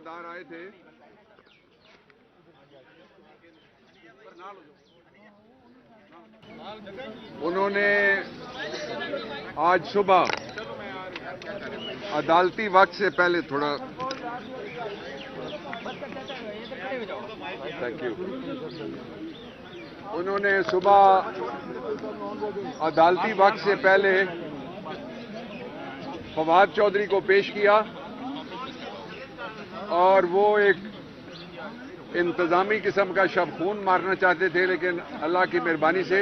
रिश्तेदार आए थे। उन्होंने आज सुबह अदालती वक्त से पहले उन्होंने सुबह अदालती वक्त से पहले फवाद चौधरी को पेश किया और वो एक इंतजामी किस्म का शब खून मारना चाहते थे, लेकिन अल्लाह की मेहरबानी से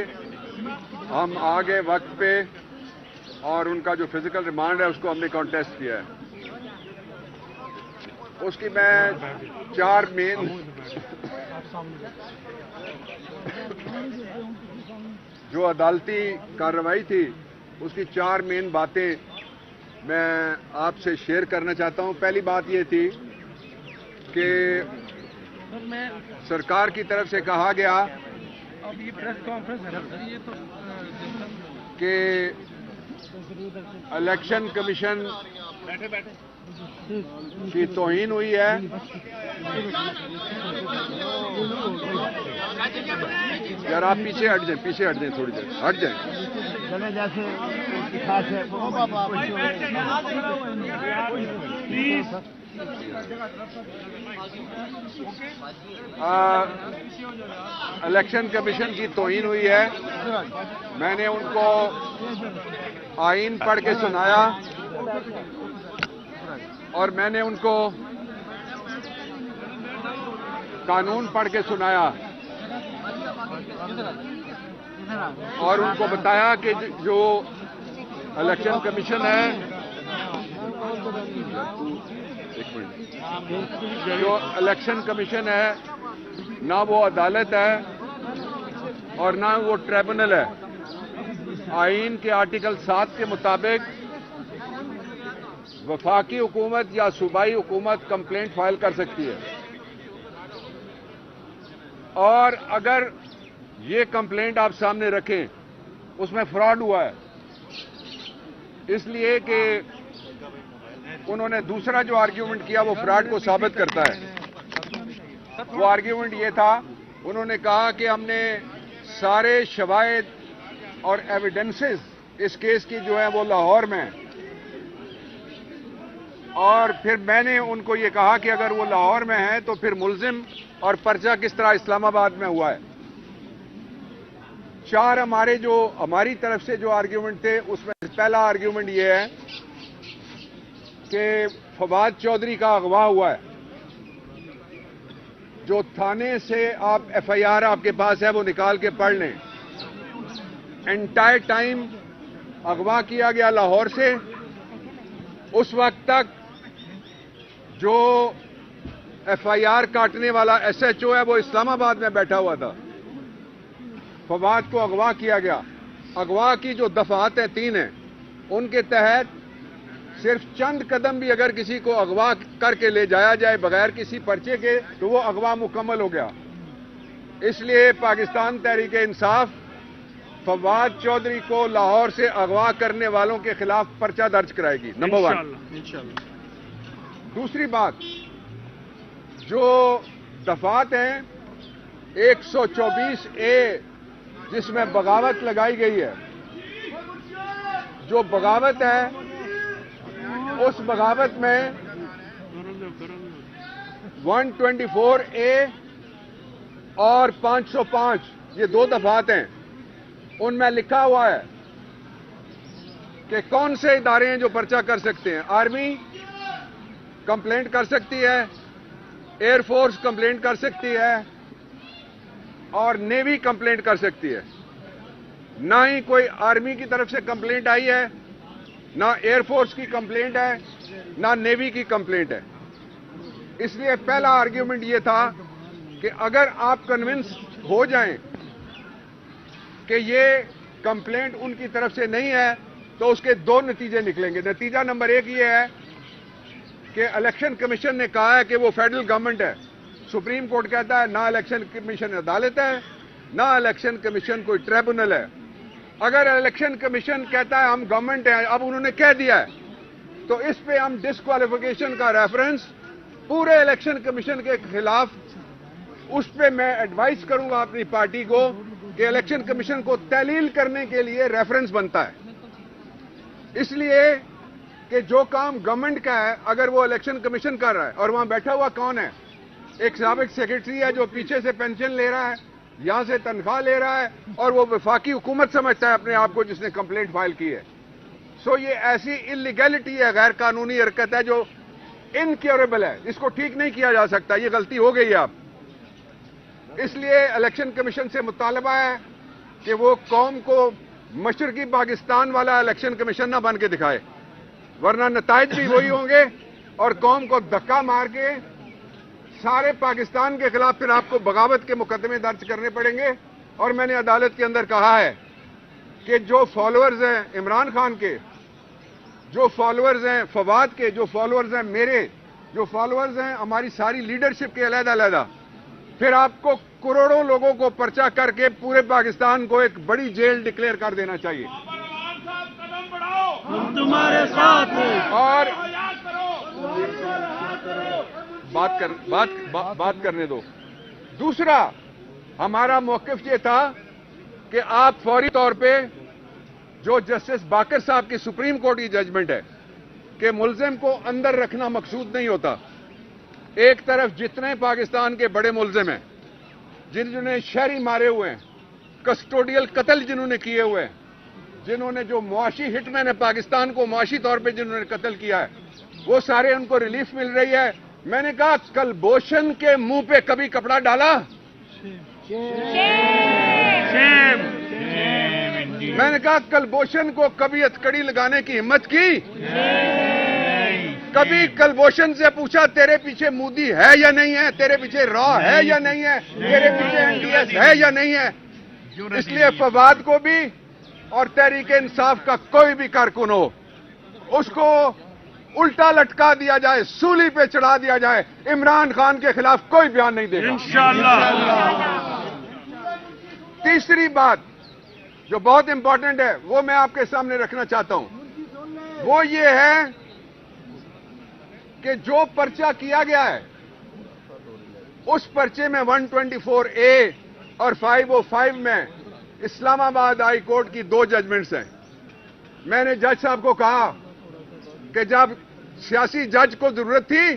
हम आ गए वक्त पे और उनका जो फिजिकल रिमांड है उसको हमने कॉन्टेस्ट किया है। उसकी मैं 4 मेन जो अदालती कार्रवाई थी उसकी 4 मेन बातें मैं आपसे शेयर करना चाहता हूं। पहली बात ये थी कि सरकार की तरफ से कहा गया कि इलेक्शन कमीशन की तौहीन हुई है। यार आप पीछे हट जाएं थोड़ी देर हट जाएं। इलेक्शन कमीशन की तौहीन हुई है। मैंने उनको आईन पढ़ के सुनाया और मैंने उनको कानून पढ़ के सुनाया और उनको बताया कि जो इलेक्शन कमीशन है, जो इलेक्शन कमीशन है ना वो अदालत है और ना वो ट्रिब्यूनल है। आईन के आर्टिकल 7 के मुताबिक वफाकी हुकूमत या सूबाई हुकूमत कंप्लेंट फाइल कर सकती है और अगर ये कंप्लेंट आप सामने रखें उसमें फ्रॉड हुआ है, इसलिए कि उन्होंने दूसरा जो आर्ग्यूमेंट किया वो फ्रॉड को साबित करता है। वो आर्ग्यूमेंट ये था, उन्होंने कहा कि हमने सारे शवाहिद और एविडेंसेस इस केस की जो है वो लाहौर में, और फिर मैंने उनको ये कहा कि अगर वो लाहौर में है तो फिर मुल्जिम और पर्चा किस तरह इस्लामाबाद में हुआ है। 4 हमारी तरफ से जो आर्ग्यूमेंट थे उसमें पहला आर्ग्यूमेंट ये है कि फवाद चौधरी का अगवा हुआ है। जो थाने से आप एफआईआर आपके पास है वो निकाल के पढ़ लें। एंटायर टाइम अगवा किया गया लाहौर से, उस वक्त तक जो एफआईआर काटने वाला एसएचओ है वो इस्लामाबाद में बैठा हुआ था। फवाद को अगवा किया गया। अगवा की जो दफात है 3 हैं, उनके तहत सिर्फ चंद कदम भी अगर किसी को अगवा करके ले जाया जाए बगैर किसी पर्चे के तो वो अगवा मुकम्मल हो गया। इसलिए पाकिस्तान तहरीक इंसाफ फवाद चौधरी को लाहौर से अगवा करने वालों के खिलाफ पर्चा दर्ज कराएगी। नंबर 1। दूसरी बात, जो दफात हैं 124A जिसमें बगावत लगाई गई है, जो बगावत है उस बगावत में 124A और 505 ये 2 दफात हैं। उनमें लिखा हुआ है कि कौन से इदारे हैं जो पर्चा कर सकते हैं। आर्मी कंप्लेंट कर सकती है, एयरफोर्स कंप्लेंट कर सकती है और नेवी कंप्लेंट कर सकती है। ना ही कोई आर्मी की तरफ से कंप्लेंट आई है, ना एयरफोर्स की कंप्लेंट है, ना नेवी की कंप्लेंट है। इसलिए पहला आर्ग्यूमेंट यह था कि अगर आप कन्विंस हो जाएं कि ये कंप्लेंट उनकी तरफ से नहीं है तो उसके 2 नतीजे निकलेंगे। नतीजा नंबर 1 ये है कि इलेक्शन कमीशन ने कहा है कि वो फेडरल गवर्नमेंट है। सुप्रीम कोर्ट कहता है ना इलेक्शन कमीशन अदालत है, ना इलेक्शन कमीशन कोई ट्रिब्यूनल है। अगर इलेक्शन कमीशन कहता है हम गवर्नमेंट है, अब उन्होंने कह दिया है, तो इस पे हम डिस्क्वालिफिकेशन का रेफरेंस पूरे इलेक्शन कमीशन के खिलाफ, उस पे मैं एडवाइस करूंगा अपनी पार्टी को कि इलेक्शन कमीशन को तहलील करने के लिए रेफरेंस बनता है। इसलिए कि जो काम गवर्नमेंट का है, अगर वो इलेक्शन कमीशन कर रहा है, और वहां बैठा हुआ कौन है? एक साबिक सेक्रेटरी है जो पीछे से पेंशन ले रहा है, यहां से तनख्वाह ले रहा है, और वो वफाकी हुकूमत समझता है अपने आप को जिसने कंप्लेंट फाइल की है। सो ये ऐसी इलीगैलिटी है, गैर कानूनी हरकत है जो इनक्योरेबल है, इसको ठीक नहीं किया जा सकता। ये गलती हो गई है अब। इसलिए इलेक्शन कमीशन से मुतालबा है कि वो कौम को मशरकी पाकिस्तान वाला इलेक्शन कमीशन ना बन के दिखाए, वरना नताइज भी वही होंगे और कौम को धक्का मार के सारे पाकिस्तान के खिलाफ फिर आपको बगावत के मुकदमे दर्ज करने पड़ेंगे। और मैंने अदालत के अंदर कहा है कि जो फॉलोअर्स हैं इमरान खान के, जो फॉलोअर्स हैं फवाद के, जो फॉलोअर्स हैं मेरे, जो फॉलोअर्स हैं हमारी सारी लीडरशिप के अलग-अलग, फिर आपको करोड़ों लोगों को पर्चा करके पूरे पाकिस्तान को एक बड़ी जेल डिक्लेयर कर देना चाहिए। हम तुम्हारे साथ हैं। और बात करने दो। दूसरा, हमारा मौकिफ ये था कि आप फौरी तौर पे जो जस्टिस बाकर साहब की सुप्रीम कोर्ट की जजमेंट है कि मुल्जिम को अंदर रखना मकसूद नहीं होता। एक तरफ जितने पाकिस्तान के बड़े मुल्जिम हैं, जिन्होंने शहरी मारे हुए हैं, कस्टोडियल कत्ल जिन्होंने किए हुए हैं, जिन्होंने जो मुआशी हिटमैन है पाकिस्तान को मुआशी तौर पे जिन्होंने कत्ल किया है, वो सारे उनको रिलीफ मिल रही है। मैंने कहा कलभूषण के मुंह पे कभी कपड़ा डाला? मैंने कहा कलभूषण को कभी हथकड़ी लगाने की हिम्मत की? कभी कलभूषण से पूछा तेरे पीछे मोदी है या नहीं है, तेरे पीछे रॉ है या नहीं है, तेरे पीछे एनडीएस है या नहीं है? इसलिए फवाद को भी और तहरीक इंसाफ का कोई भी कारकुन हो, उसको उल्टा लटका दिया जाए, सूली पे चढ़ा दिया जाए। इमरान खान के खिलाफ कोई बयान नहीं देगा इंशाअल्लाह। तीसरी बात जो बहुत इंपॉर्टेंट है, वो मैं आपके सामने रखना चाहता हूं, वो ये है कि जो पर्चा किया गया है, उस पर्चे में 124A और 505 में इस्लामाबाद हाई कोर्ट की 2 जजमेंट्स हैं। मैंने जज साहब को कहा कि जब सियासी जज को जरूरत थी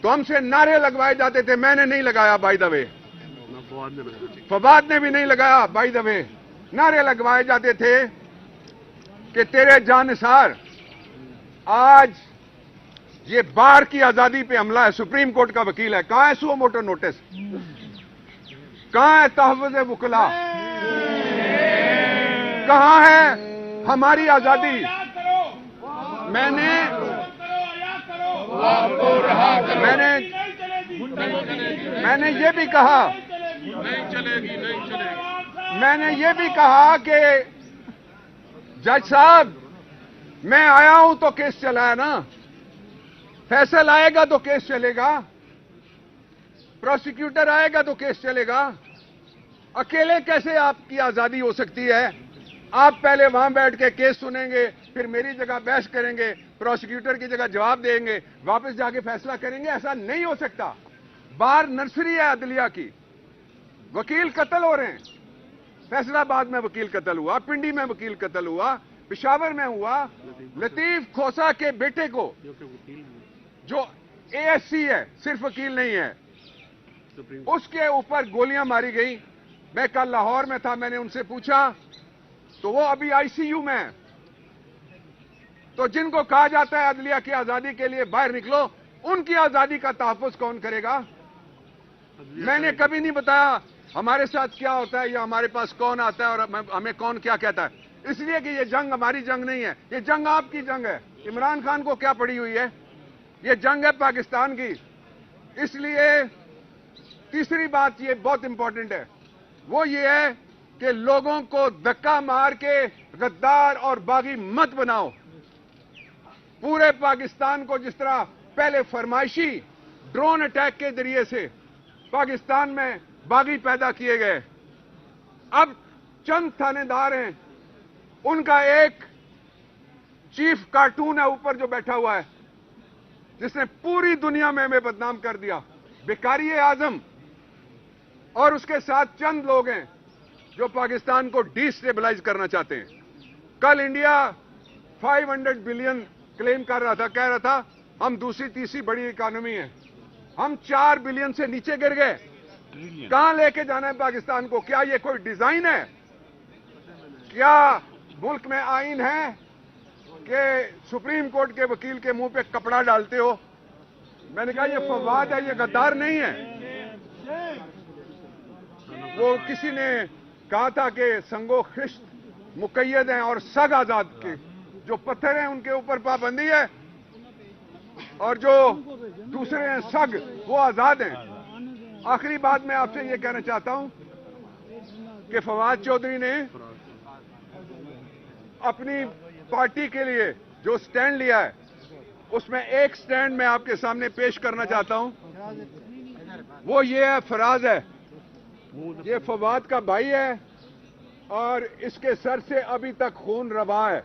तो हमसे नारे लगवाए जाते थे, मैंने नहीं लगाया बाय द वे, फवाद ने भी नहीं लगाया बाय द वे। नारे लगवाए जाते थे कि तेरे जानसार आज ये बार की आजादी पे हमला है। सुप्रीम कोर्ट का वकील है, कहां है सुओ मोटो नोटिस, कहां है तहफ़्फ़ुज़ वकला, कहां है हमारी आजादी? मैंने ये भी कहा, मैंने ये भी कहा कि जज साहब मैं आया हूं तो केस चला है ना, फैसल आएगा तो केस चलेगा, प्रोसिक्यूटर आएगा तो केस चलेगा। अकेले कैसे आपकी आजादी हो सकती है? आप पहले वहां बैठ के केस सुनेंगे, फिर मेरी जगह बहस करेंगे, प्रोसिक्यूटर की जगह जवाब देंगे, वापस जाके फैसला करेंगे। ऐसा नहीं हो सकता। बार नर्सरी है अदलिया की, वकील कत्ल हो रहे हैं। फैसलाबाद में वकील कत्ल हुआ, पिंडी में वकील कत्ल हुआ, पेशावर में हुआ। लतीफ खोसा के बेटे को जो एएससी है, सिर्फ वकील नहीं है, उसके ऊपर गोलियां मारी गई। मैं कल लाहौर में था, मैंने उनसे पूछा तो वो अभी आईसीयू में है। तो जिनको कहा जाता है अदलिया की आजादी के लिए बाहर निकलो, उनकी आजादी का तहफ़्फ़ुज़ कौन करेगा? मैंने कभी नहीं बताया हमारे साथ क्या होता है या हमारे पास कौन आता है और हमें कौन क्या कहता है, इसलिए कि ये जंग हमारी जंग नहीं है, ये जंग आपकी जंग है। इमरान खान को क्या पड़ी हुई है? ये जंग है पाकिस्तान की। इसलिए तीसरी बात ये बहुत इंपॉर्टेंट है, वो ये है कि लोगों को धक्का मार के गद्दार और बागी मत बनाओ। पूरे पाकिस्तान को जिस तरह पहले फरमाइशी ड्रोन अटैक के जरिए से पाकिस्तान में बागी पैदा किए गए, अब चंद थानेदार हैं, उनका एक चीफ कार्टून है ऊपर जो बैठा हुआ है, जिसने पूरी दुनिया में हमें बदनाम कर दिया, भिखारी आजम, और उसके साथ चंद लोग हैं जो पाकिस्तान को डिस्टेबलाइज करना चाहते हैं। कल इंडिया 500 बिलियन क्लेम कर रहा था, कह रहा था हम दूसरी तीसरी बड़ी इकोनॉमी है। हम 4 बिलियन से नीचे गिर गए। कहां लेके जाना है पाकिस्तान को? क्या ये कोई डिजाइन है? क्या मुल्क में आईन है कि सुप्रीम कोर्ट के वकील के मुंह पे कपड़ा डालते हो? मैंने कहा ये फवाद है, ये गद्दार नहीं है। वो किसी ने कहा था कि संगो खिश्त मुकैयद हैं और सग आजाद के, जो पत्थर हैं उनके ऊपर पाबंदी है और जो दूसरे हैं सग, वो आजाद हैं। आखिरी बात मैं आपसे ये कहना चाहता हूं कि फवाद चौधरी ने अपनी पार्टी के लिए जो स्टैंड लिया है, उसमें एक स्टैंड मैं आपके सामने पेश करना चाहता हूं। वो ये है, फराज है, ये फवाद का भाई है और इसके सर से अभी तक खून रवा है।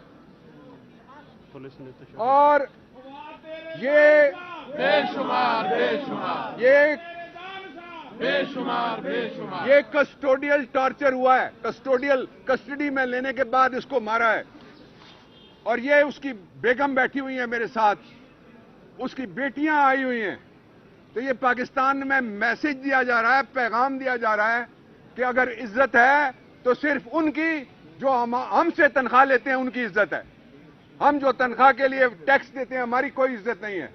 और ये बेशुमार बेशुमार ये कस्टोडियल टॉर्चर हुआ है। कस्टडी में लेने के बाद इसको मारा है। और ये उसकी बेगम बैठी हुई है मेरे साथ, उसकी बेटियां आई हुई हैं। तो ये पाकिस्तान में मैसेज दिया जा रहा है, पैगाम दिया जा रहा है कि अगर इज्जत है तो सिर्फ उनकी जो हमसे तनख्वाह लेते हैं उनकी इज्जत है। हम जो तनख्वाह के लिए टैक्स देते हैं, हमारी कोई इज्जत नहीं है।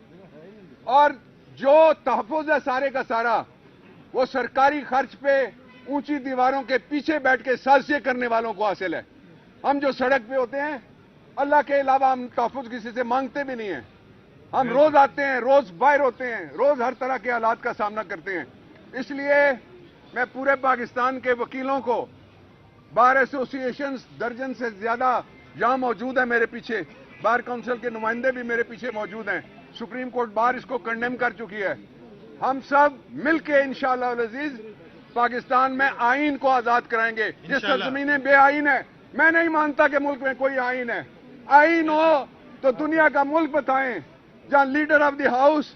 और जो तहफ़्फ़ुज़ है सारे का सारा, वो सरकारी खर्च पे ऊंची दीवारों के पीछे बैठ के साजिशें करने वालों को हासिल है। हम जो सड़क पे होते हैं, अल्लाह के अलावा हम तहफ़्फ़ुज़ किसी से मांगते भी नहीं है। हम रोज आते हैं, रोज बाहर होते हैं, रोज हर तरह के हालात का सामना करते हैं। इसलिए मैं पूरे पाकिस्तान के वकीलों को, बार एसोसिएशन दर्जन से ज्यादा यहां मौजूद है मेरे पीछे, बार काउंसिल के नुमाइंदे भी मेरे पीछे मौजूद हैं। सुप्रीम कोर्ट बार इसको कंडेम कर चुकी है। हम सब मिलके इंशाअल्लाह अज़ीज पाकिस्तान में आईन को आजाद कराएंगे। जिस सरजमीन बेआईन है, मैं नहीं मानता कि मुल्क में कोई आईन है। आईन हो तो दुनिया का मुल्क बताएं जहां लीडर ऑफ द हाउस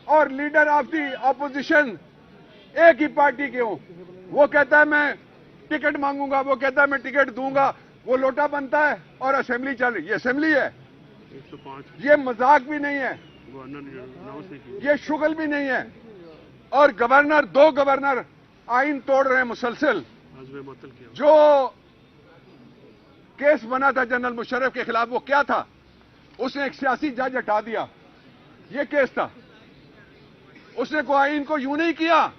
और लीडर ऑफ द ऑपोजिशन एक ही पार्टी के हों। वो कहता है मैं टिकट मांगूंगा, वो कहता है मैं टिकट दूंगा, वो लोटा बनता है और असेंबली चल रही। ये असेंबली है, 105 ये मजाक भी नहीं है, ये शुगल भी नहीं है। और गवर्नर, 2 गवर्नर आईन तोड़ रहे हैं मुसलसल। जो केस बना था जनरल मुशर्रफ के खिलाफ, वो क्या था? उसने एक सियासी जज हटा दिया, ये केस था। उसने को आईन को यूं नहीं किया,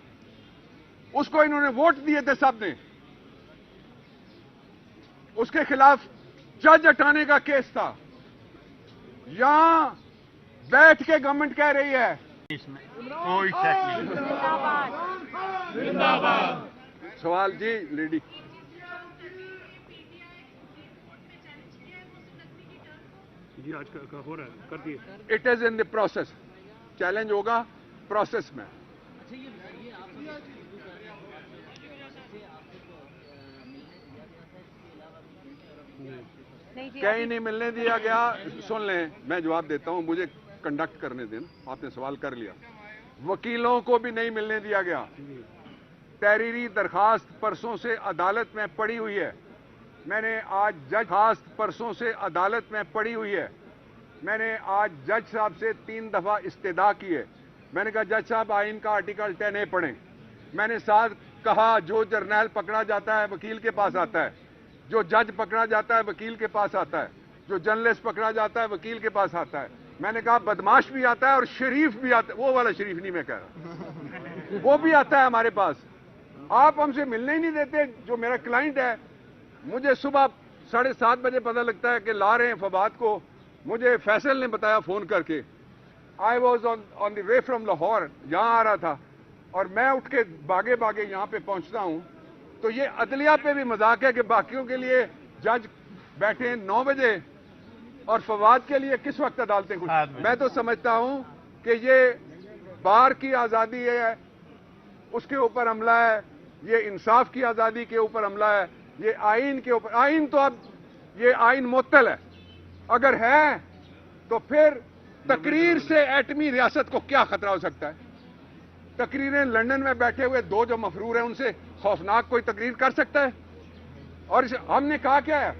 उसको इन्होंने वोट दिए थे सब ने, उसके खिलाफ जज हटाने का केस था। यहां बैठ के गवर्नमेंट कह रही है इसमें कोई शक नहीं। जिंदाबाद। सवाल जी लेडी। जी आज का हो रहा है, कर दिए। It is in the process, challenge होगा प्रोसेस में। कहीं नहीं मिलने दिया गया। सुन लें, मैं जवाब देता हूं, मुझे कंडक्ट करने देना। आपने सवाल कर लिया। वकीलों को भी नहीं मिलने दिया गया। तहरीरी दरखास्त परसों से अदालत में पड़ी हुई है। मैंने आज दरखास्त परसों से अदालत में पड़ी हुई है। मैंने आज जज साहब से 3 दफा इस्तेदा की है। मैंने कहा जज साहब आईन का आर्टिकल 10A पढ़ें। मैंने साथ कहा जो जर्नैल पकड़ा जाता है वकील के पास आता है, जो जज पकड़ा जाता है वकील के पास आता है, जो जर्नलिस्ट पकड़ा जाता है वकील के पास आता है। मैंने कहा बदमाश भी आता है और शरीफ भी आता है। वो वाला शरीफ नहीं मैं कह रहा, वो भी आता है हमारे पास। आप हमसे मिलने ही नहीं देते। जो मेरा क्लाइंट है, मुझे सुबह 7:30 बजे पता लगता है कि ला रहे हैं फवाद को। मुझे फैसल ने बताया फोन करके। I was on the way from Lahore, यहां आ रहा था और मैं उठ के भागे भागे यहां पे पहुंचता हूं। तो ये अदलिया पे भी मजाक है कि बाकियों के लिए जज बैठे हैं 9 बजे और फवाद के लिए किस वक्त अदालतें खुली। मैं तो समझता हूं कि ये बार की आजादी है, उसके ऊपर हमला है, ये इंसाफ की आजादी के ऊपर हमला है, ये आईन के ऊपर। आईन तो अब ये आईन मुअत्तल है। अगर है तो फिर तकरीर से एटमी रियासत को क्या खतरा हो सकता है? तकरीरें लंदन में बैठे हुए दो जो मफरूर हैं उनसे खौफनाक कोई तकरीर कर सकता है? और हमने कहा क्या है?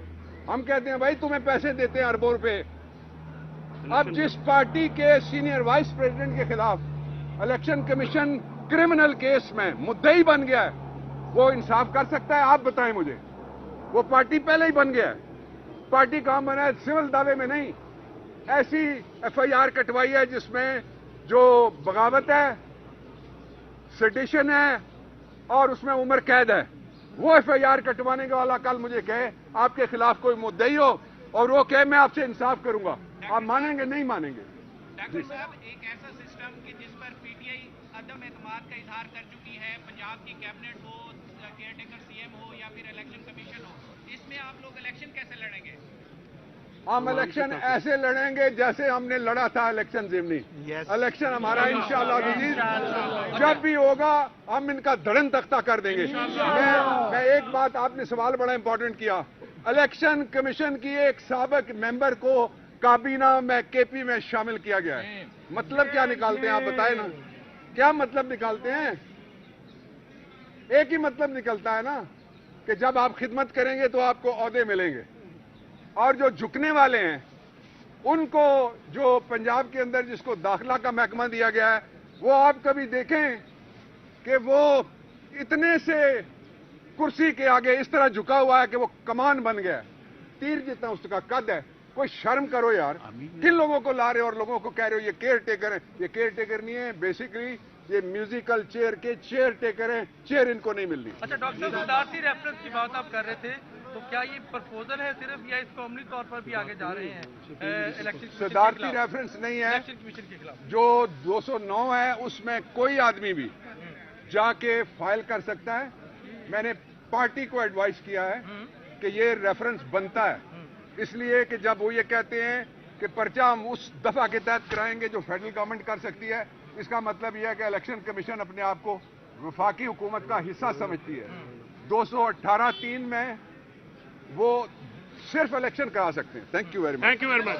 हम कहते हैं भाई तुम्हें पैसे देते हैं अरबों रुपए। अब जिस पार्टी के सीनियर वाइस प्रेसिडेंट के खिलाफ इलेक्शन कमीशन क्रिमिनल केस में मुद्दई बन गया है, वो इंसाफ कर सकता है? आप बताएं मुझे। वो पार्टी पहले ही बन गया है। पार्टी कहां बना है? सिविल दावे में नहीं, ऐसी एफआईआर कटवाई है जिसमें जो बगावत है, सेडिशन है और उसमें उम्र कैद है। वो एफआईआर कटवाने के वाला कल मुझे कहे आपके खिलाफ कोई मुद्दई हो और वो कहे मैं आपसे इंसाफ करूंगा, आप मानेंगे? नहीं मानेंगे। डॉक्टर साहब, एक ऐसा सिस्टम कि जिस पर पीटीआई अदम एतमाद का इजहार कर चुकी है, पंजाब की कैबिनेट हो, केयरटेकर सीएम हो या फिर इलेक्शन कमीशन हो, इसमें आप लोग इलेक्शन कैसे लड़ेंगे? हम इलेक्शन ऐसे लड़ेंगे जैसे हमने लड़ा था इलेक्शन ज़िमनी। इलेक्शन हमारा इंशाअल्लाह अजीज जब भी होगा हम इनका धड़न तख्ता कर देंगे। मैं एक बात, आपने सवाल बड़ा इंपॉर्टेंट किया। इलेक्शन कमीशन की एक साबिक मेंबर को काबीना में केपी में शामिल किया गया है। मतलब क्या निकालते हैं आप बताएं ना, क्या मतलब निकालते हैं? एक ही मतलब निकलता है ना कि जब आप खिदमत करेंगे तो आपको ओहदे मिलेंगे, और जो झुकने वाले हैं उनको, जो पंजाब के अंदर जिसको दाखिला का महकमा दिया गया है, वो आप कभी देखें कि वो इतने से कुर्सी के आगे इस तरह झुका हुआ है कि वो कमान बन गया है, तीर जितना उसका कद है। कोई शर्म करो यार, किन लोगों को ला रहे हो और लोगों को कह रहे हो ये केयर टेकर है? ये केयर टेकर नहीं है, बेसिकली ये म्यूजिकल चेयर के चेयर टेकर हैं। चेयर इनको नहीं मिल रही। अच्छा डॉक्टर साहब, सदारती रेफरेंस की बात आप कर रहे थे, तो क्या ये प्रपोजल है सिर्फ या इसको अमली तौर पर भी आगे जा रहे हैं? इलेक्शन सदारती रेफरेंस नहीं है। इलेक्शन कमीशन के खिलाफ जो 209 है उसमें कोई आदमी भी जाके फाइल कर सकता है। मैंने पार्टी को एडवाइस किया है कि ये रेफरेंस बनता है, इसलिए कि जब वो ये कहते हैं कि पर्चा हम उस दफा के तहत कराएंगे जो फेडरल गवर्नमेंट कर सकती है, इसका मतलब यह है कि इलेक्शन कमीशन अपने आप को वफाकी हुकूमत का हिस्सा समझती है। 218(3) में वो सिर्फ इलेक्शन करा सकते हैं। Thank you very much. Thank you very much.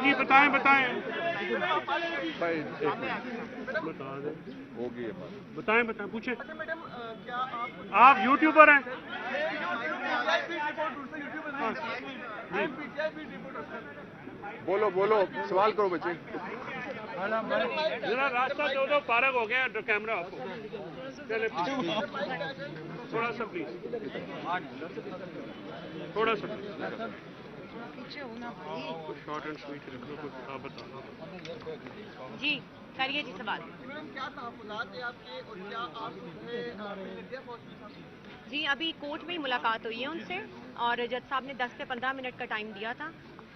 जी बताएं भाई एक मिनट बता दें। होगी ये बात। बताएं पूछें। आप यूट्यूबर हैं? बोलो सवाल करो बच्चे। जरा रास्ता दो पार्क हो गया कैमरा आपको। चले थोड़ा सा प्लीज, थोड़ा सा शॉर्ट एंड स्वीट आप बताओ। जी करिए जी सवाल। क्या तहफ़्फ़ुज़ात है आपके और क्या आप इंडिया पहुंचे? जी अभी कोर्ट में ही मुलाकात हुई है उनसे और जज साहब ने 10 से 15 मिनट का टाइम दिया था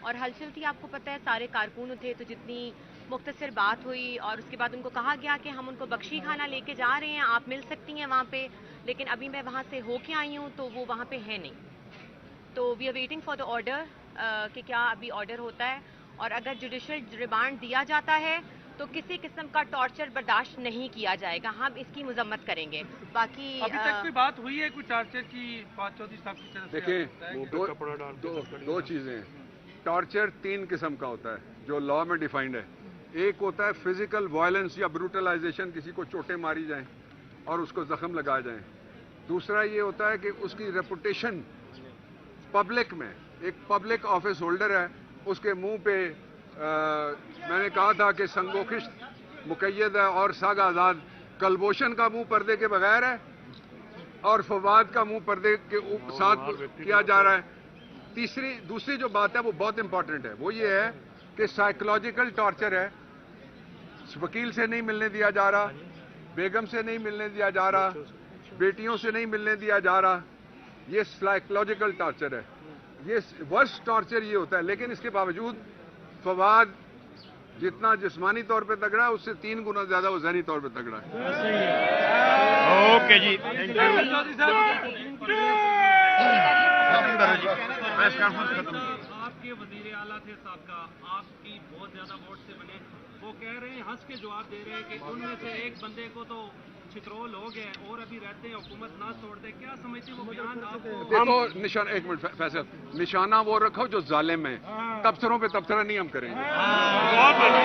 और हलचल थी, आपको पता है सारे कारकुन थे, तो जितनी मुख्तसर बात हुई और उसके बाद उनको कहा गया कि हम उनको बख्शी खाना लेके जा रहे हैं, आप मिल सकती हैं वहाँ पे, लेकिन अभी मैं वहाँ से होके आई हूँ तो वो वहाँ पे है नहीं। तो we are waiting for the order कि क्या अभी ऑर्डर होता है, और अगर जुडिशल रिमांड दिया जाता है तो किसी किस्म का टॉर्चर बर्दाश्त नहीं किया जाएगा, हम इसकी मजम्मत करेंगे। बाकी अभी तक कोई बात हुई है कुछ टॉर्चर की? पाँच चौधरी साहब की तरफ से देखिए दो चीजें हैं। टॉर्चर 3 किस्म का होता है जो लॉ में डिफाइंड है। एक होता है फिजिकल वायलेंस या ब्रूटलाइजेशन, किसी को चोटें मारी जाएं और उसको जख्म लगाए जाएं। दूसरा ये होता है कि उसकी रेपुटेशन पब्लिक में, एक पब्लिक ऑफिस होल्डर है, उसके मुंह पे मैंने कहा था कि संगोखिश्त मुकैयद है और साग आज़ाद, कलभूषण का मुंह पर्दे के बगैर है और फवाद का मुंह पर्दे के साथ किया जा रहा है। दूसरी जो बात है वो बहुत इंपॉर्टेंट है, वो ये है कि साइकोलॉजिकल टॉर्चर है। वकील से नहीं मिलने दिया जा रहा, बेगम से नहीं मिलने दिया जा रहा, बेटियों से नहीं मिलने दिया जा रहा, ये साइकोलॉजिकल टॉर्चर है। ये वर्स्ट टॉर्चर ये होता है। लेकिन इसके बावजूद फवाद जितना जिस्मानी तौर पे तगड़ा है उससे 3 गुना ज्यादा वो ज़हनी तौर पे तगड़ा है। ओके जी, थैंक यू। आपके वजीर आला थे साहब, आपकी बहुत ज्यादा वोट से बने, वो कह रहे हैं, हंस के जवाब दे रहे हैं कि उनमें से एक बंदे को तो छित्रोल हो गए और अभी रहते हैं, हुकूमत ना छोड़ दे, क्या समझते हैं वो बयान आपको? देखो निशान, एक मिनट फैसल, निशाना वो रखो जो जालिम है, तबसरों पे तबसरा नहीं हम करेंगे। बहुत बढ़िया।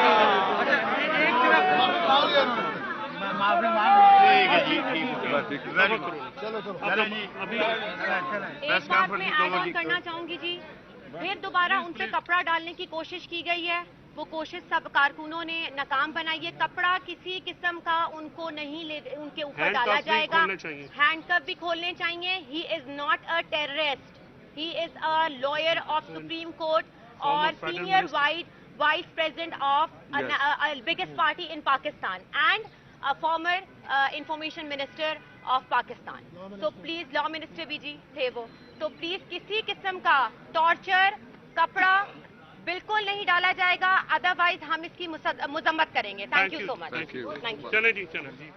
एक बात मैं ऐड ऑन करना चाहूंगी जी, फिर दोबारा उन पे कपड़ा डालने की कोशिश की गई है, वो कोशिश सब कारकुनों ने नाकाम बनाई है। कपड़ा किसी किस्म का उनको नहीं उनके ऊपर डाला जाएगा। हैंडकफ भी खोलने चाहिए। He is not a terrorist, he is a lawyer of supreme court और senior vice president of biggest party in Pakistan and a former information minister of Pakistan. So please, law minister भी जी थे वो, तो please किसी किस्म का torture, कपड़ा बिल्कुल नहीं डाला जाएगा, अदरवाइज हम इसकी मजम्मत करेंगे। Thank you so much. चले जी, चले जी।